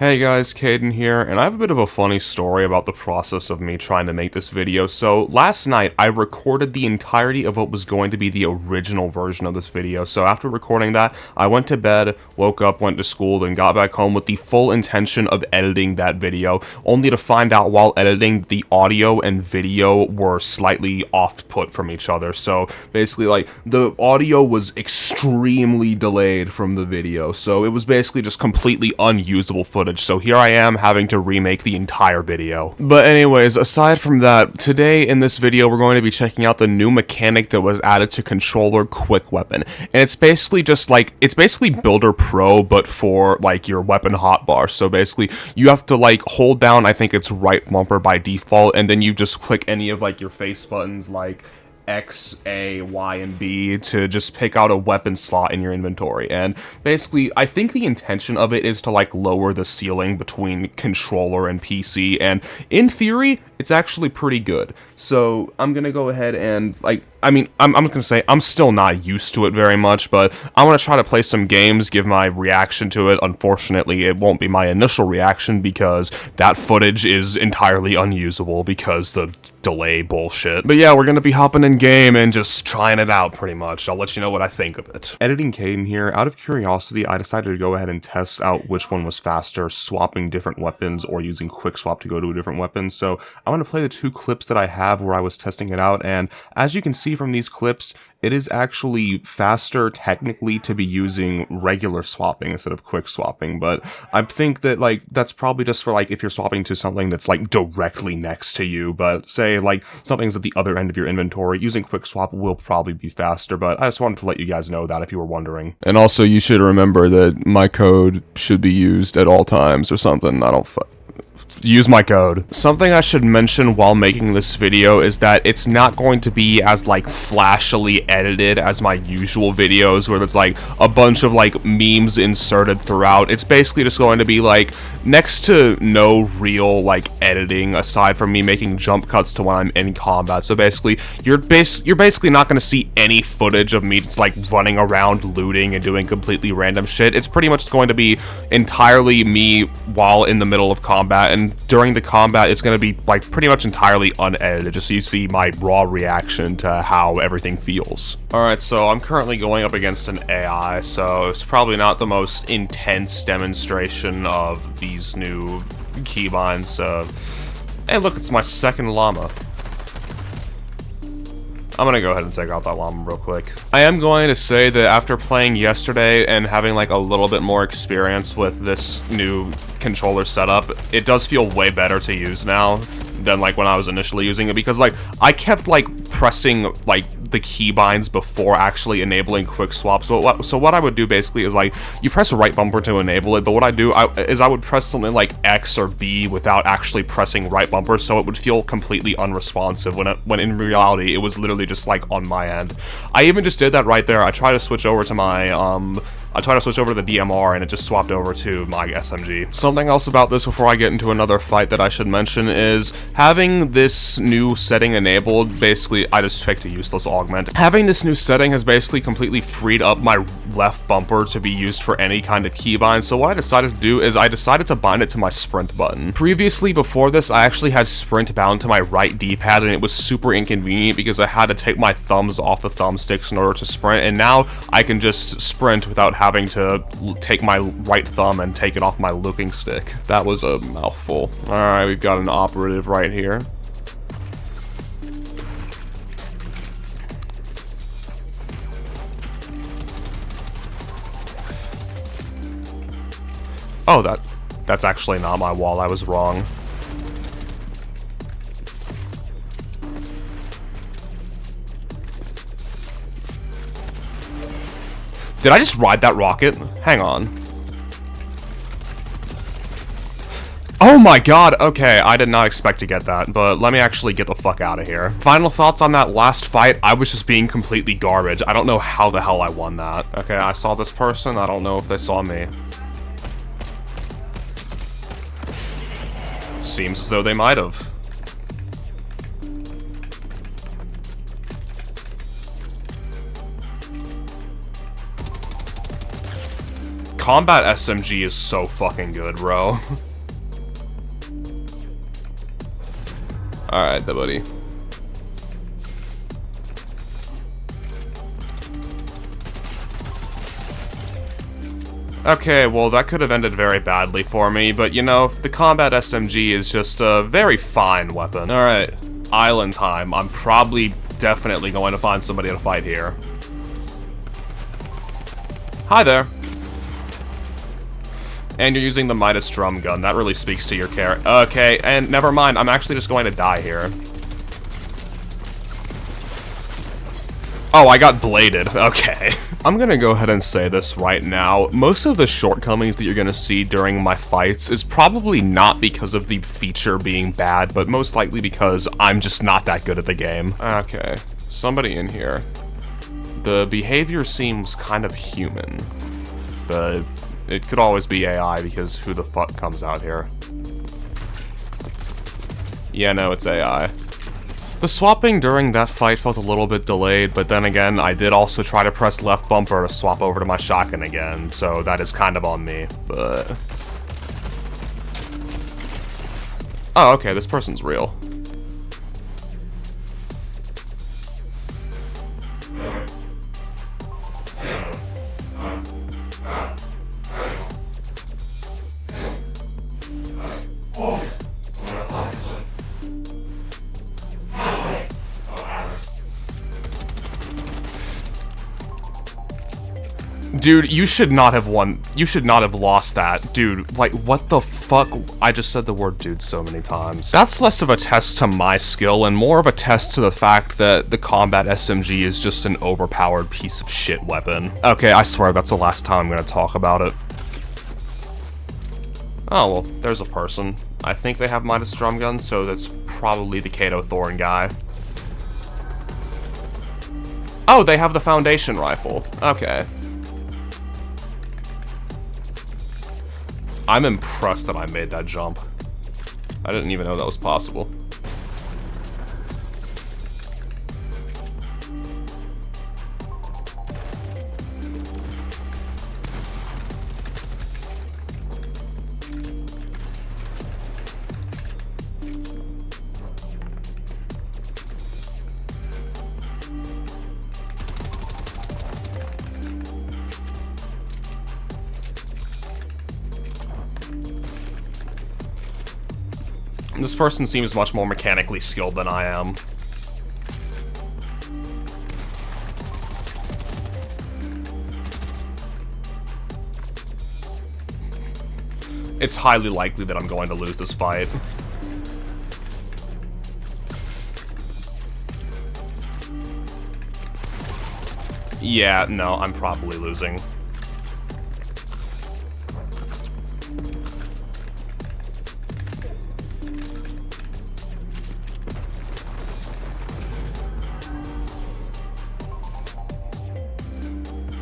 Hey guys, Cadin here, and I have a bit of a funny story about the process of me trying to make this video. So, last night, I recorded the entirety of what was going to be the original version of this video. So, after recording that, I went to bed, woke up, went to school, then got back home with the full intention of editing that video, only to find out while editing, the audio and video were slightly off-put from each other. So, basically, the audio was extremely delayed from the video, so it was basically just completely unusable footage. So here I am having to remake the entire video. But anyways, aside from that, today in this video we're going to be checking out the new mechanic that was added to controller quick weapon. And it's basically just it's basically Builder Pro but for your weapon hotbar. So basically you have to hold down, I think it's right bumper by default, and then you just click any of your face buttons like X, A, Y, and B to just pick out a weapon slot in your inventory. And basically, I think the intention of it is to lower the ceiling between controller and PC, and in theory, it's actually pretty good. So I'm gonna go ahead and I'm gonna say I'm still not used to it very much, but I want to try to play some games, give my reaction to it. Unfortunately, it won't be my initial reaction because that footage is entirely unusable because the delay bullshit. But yeah, we're gonna be hopping in game and just trying it out pretty much. I'll let you know what I think of it. Editing Cadin here. Out of curiosity, I decided to go ahead and test out which one was faster, swapping different weapons or using quick swap to go to a different weapon. So I want to play the two clips that I have where I was testing it out, and as you can see from these clips, it is actually faster technically to be using regular swapping instead of quick swapping, but I think that that's probably just for if you're swapping to something that's directly next to you. But say something's at the other end of your inventory, using quick swap will probably be faster. But I just wanted to let you guys know that if you were wondering. And also you should remember that my code should be used at all times or something. I don't use my code. Something I should mention while making this video is that it's not going to be as flashily edited as my usual videos where there's a bunch of memes inserted throughout. It's basically just going to be next to no real editing aside from me making jump cuts to when I'm in combat. So basically you're basically not going to see any footage of me just running around looting and doing completely random shit. It's pretty much going to be entirely me while in the middle of combat, and during the combat it's going to be pretty much entirely unedited, just so you see my raw reaction to how everything feels. Alright, so I'm currently going up against an AI, so it's probably not the most intense demonstration of these new keybinds. Hey look, it's my second llama. I'm gonna go ahead and take out that llama real quick. I am going to say that after playing yesterday and having a little bit more experience with this new controller setup, it does feel way better to use now than when I was initially using it, because I kept pressing the keybinds before actually enabling quick swap. So what I would do basically is you press right bumper to enable it, but what I do is I would press something like X or B without actually pressing right bumper, so it would feel completely unresponsive when in reality it was literally just on my end. I even just did that right there. I tried to switch over to my I tried to switch over to the DMR and it just swapped over to my SMG. Something else about this before I get into another fight that I should mention is having this new setting enabled. Basically, I just picked a useless augment. Having this new setting has basically completely freed up my left bumper to be used for any kind of keybind. So what I decided to do is I decided to bind it to my sprint button. Previously, before this, I actually had sprint bound to my right D-pad, and it was super inconvenient because I had to take my thumbs off the thumbsticks in order to sprint, and now I can just sprint without having to take my right thumb and take it off my looking stick. That was a mouthful. Alright, we've got an operative right here. Oh, that's actually not my wall. I was wrong. Did I just ride that rocket? Hang on. Oh my god, okay, I did not expect to get that, but let me actually get the fuck out of here. Final thoughts on that last fight, I was just being completely garbage. I don't know how the hell I won that. Okay, I saw this person, I don't know if they saw me. Seems as though they might have. Combat SMG is so fucking good, bro. Alright, there, buddy. Okay, well, that could have ended very badly for me, but you know, the combat SMG is just a very fine weapon. Alright, island time. I'm probably definitely going to find somebody to fight here. Hi there. And you're using the Midas drum gun. That really speaks to your character. Okay, and never mind. I'm actually just going to die here. Oh, I got bladed. Okay. I'm gonna go ahead and say this right now. Most of the shortcomings that you're gonna see during my fights is probably not because of the feature being bad, but most likely because I'm just not that good at the game. Okay, somebody in here. The behavior seems kind of human, but it could always be AI because who the fuck comes out here? Yeah, no, it's AI. The swapping during that fight felt a little bit delayed, but then again, I did also try to press left bumper to swap over to my shotgun again, so that is kind of on me, but... Oh, okay, this person's real. Dude, you should not have won. You should not have lost that. Dude, like, what the fuck? I just said the word dude so many times. That's less of a test to my skill and more of a test to the fact that the combat SMG is just an overpowered piece of shit weapon. Okay, I swear that's the last time I'm gonna talk about it. Oh, well, there's a person. I think they have Midas drum guns, so that's probably the Kato Thorn guy. Oh, they have the Foundation rifle. Okay. I'm impressed that I made that jump. I didn't even know that was possible. This person seems much more mechanically skilled than I am. It's highly likely that I'm going to lose this fight. Yeah, no, I'm probably losing.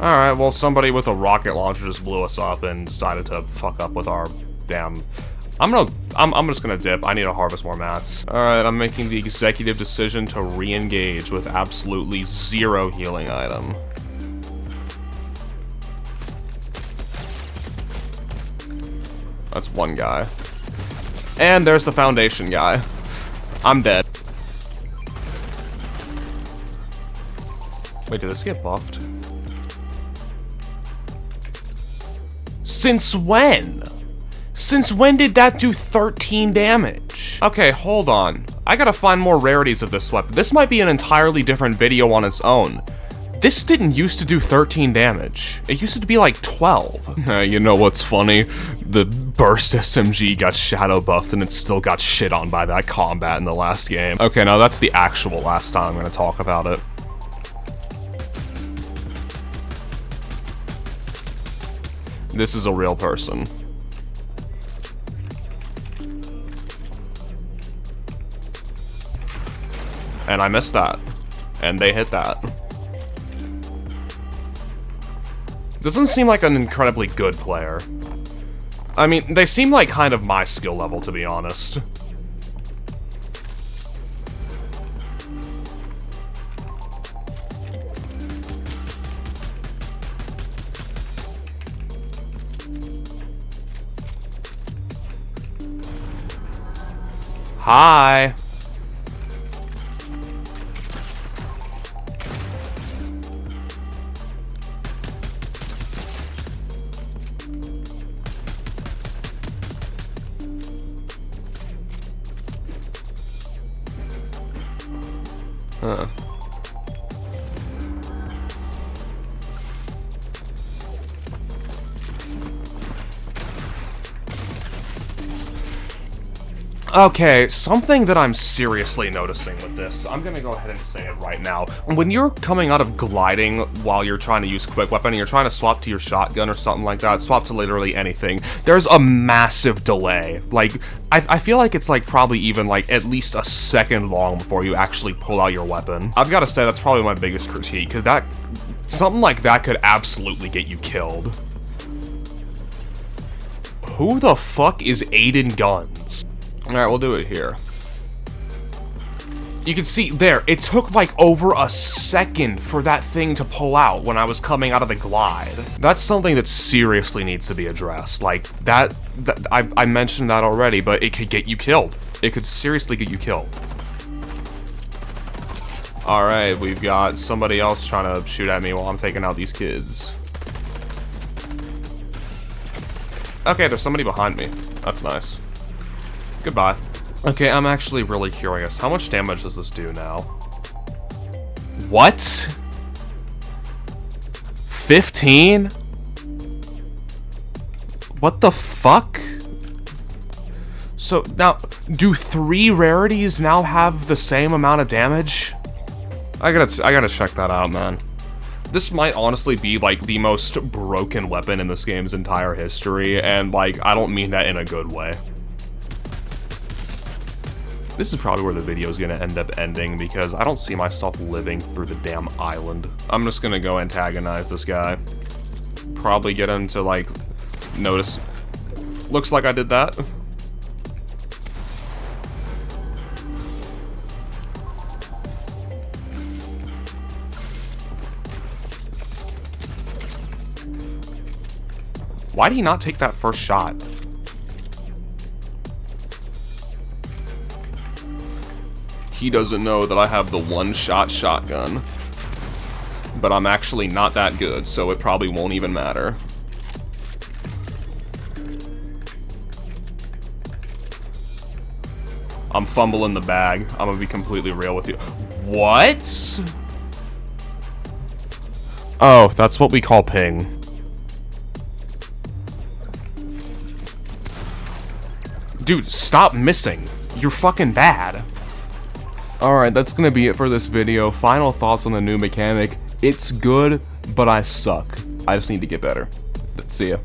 Alright, well, somebody with a rocket launcher just blew us up and decided to fuck up with our damn... I'm just gonna dip. I need to harvest more mats. Alright, I'm making the executive decision to re-engage with absolutely zero healing item. That's one guy. And there's the Foundation guy. I'm dead. Wait, did this get buffed? Since when? Since when did that do 13 damage? Okay, hold on. I gotta find more rarities of this weapon. This might be an entirely different video on its own. This didn't used to do 13 damage. It used to be like 12. You know what's funny? The burst SMG got shadow buffed and it still got shit on by that combat in the last game. Okay, now that's the actual last time I'm gonna talk about it. This is a real person. And I missed that. And they hit that. Doesn't seem like an incredibly good player. I mean, they seem like kind of my skill level, to be honest. Hi. Huh. Okay, something that I'm seriously noticing with this, I'm gonna go ahead and say it right now. When you're coming out of gliding while you're trying to use quick weapon and you're trying to swap to your shotgun or something like that, swap to literally anything, there's a massive delay. Like, I feel like it's like probably even like at least a second long before you actually pull out your weapon. I've gotta say that's probably my biggest critique, because something like that could absolutely get you killed. Who the fuck is Aiden Guns? Alright, we'll do it here. You can see, there, it took like over a second for that thing to pull out when I was coming out of the glide. That's something that seriously needs to be addressed. Like, I mentioned that already, but it could get you killed. It could seriously get you killed. Alright, we've got somebody else trying to shoot at me while I'm taking out these kids. Okay, there's somebody behind me. That's nice. Goodbye. Okay, I'm actually really curious. How much damage does this do now? What? 15? What the fuck? So, now, do 3 rarities now have the same amount of damage? I gotta check that out, man. This might honestly be, like, the most broken weapon in this game's entire history, and, like, I don't mean that in a good way. This is probably where the video is going to end up ending, because I don't see myself living through the damn island. I'm just going to go antagonize this guy. Probably get him to, like, notice. Looks like I did that. Why did he not take that first shot? He doesn't know that I have the one-shot shotgun. But I'm actually not that good, so it probably won't even matter. I'm fumbling the bag. I'm gonna be completely real with you. What? Oh, that's what we call ping. Dude, stop missing. You're fucking bad. Alright, that's gonna be it for this video. Final thoughts on the new mechanic. It's good, but I suck. I just need to get better. See ya.